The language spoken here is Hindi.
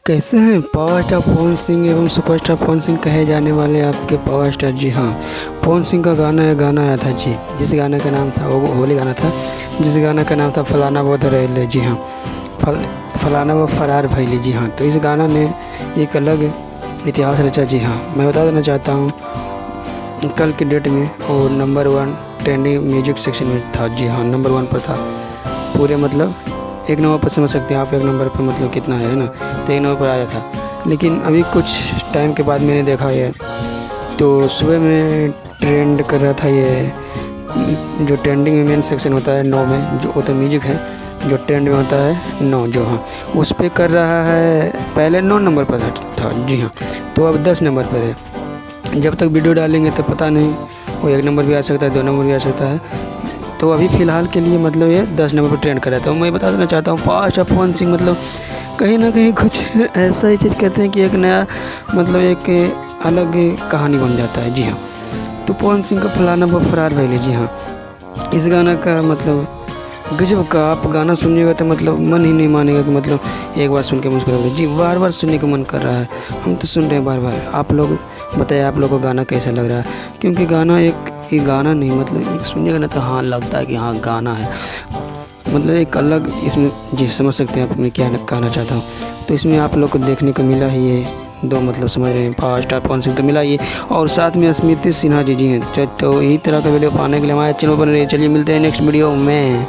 कैसे हैं पावर स्टार पवन सिंह एवं सुपरस्टार पवन सिंह कहे जाने वाले आपके पावर स्टार। जी हाँ, पवन सिंह का गाना आया था जी, जिस गाने का नाम था वो होली गाना था, जिस गाने का नाम था फलाना वो धरैले। जी हाँ, फलाना वो फरार भइली। जी हाँ, तो इस गाना ने एक अलग इतिहास रचा। जी हाँ, मैं बता देना चाहता हूँ कल के डेट में वो नंबर 1 ट्रेंडिंग म्यूजिक सेक्शन में था। जी हाँ, नंबर 1 पर था पूरे, मतलब एक नंबर पर समझ सकते हैं आप, एक नंबर पर मतलब कितना है ना, तो एक नंबर पर आया था। लेकिन अभी कुछ टाइम के बाद मैंने देखा ये, तो सुबह में ट्रेंड कर रहा था ये, जो ट्रेंडिंग में मेन सेक्शन होता है 9 में, जो होता म्यूजिक है जो ट्रेंड में होता है 9, जो हाँ उस पर कर रहा है। पहले 9 नंबर पर था। जी हाँ, तो अब 10 नंबर पर है। जब तक वीडियो डालेंगे तो पता नहीं, वो 1 नंबर भी आ सकता है, 2 नंबर भी आ सकता है। तो अभी फ़िलहाल के लिए मतलब ये 10 नंबर पर ट्रेंड कर रहा था। मैं बता देना चाहता हूँ पावर स्टार पवन सिंह मतलब कहीं ना कहीं कुछ ऐसा ही चीज़ कहते हैं कि एक नया मतलब एक अलग कहानी बन जाता है। जी हाँ, तो पवन सिंह का फलाना वो फरार भइली। जी हाँ, इस गाना का मतलब गजब का, आप गाना सुनिएगा तो मतलब मन ही नहीं मानेगा कि मतलब एक बार सुन के मुस्कुराओगे। जी, बार बार सुनने का मन कर रहा है, हम तो सुन रहे हैं बार बार। आप लोग बताइए आप लोगों को गाना कैसा लग रहा है, क्योंकि गाना ये गाना नहीं, मतलब एक सुनिएगा ना तो हाँ लगता है कि हाँ गाना है, मतलब एक अलग इसमें। जी समझ सकते हैं आप मैं क्या कहना चाहता हूँ। तो इसमें आप लोग को देखने को मिला ही ये 2 मतलब समझ रहे हैं, पावर स्टार पवन सिंह तो मिला ही, और साथ में स्मृति सिन्हा जी हैं। तो यही तरह का वीडियो पाने के लिए हमारे चैनल पर रहिए। चलिए मिलते हैं नेक्स्ट वीडियो में।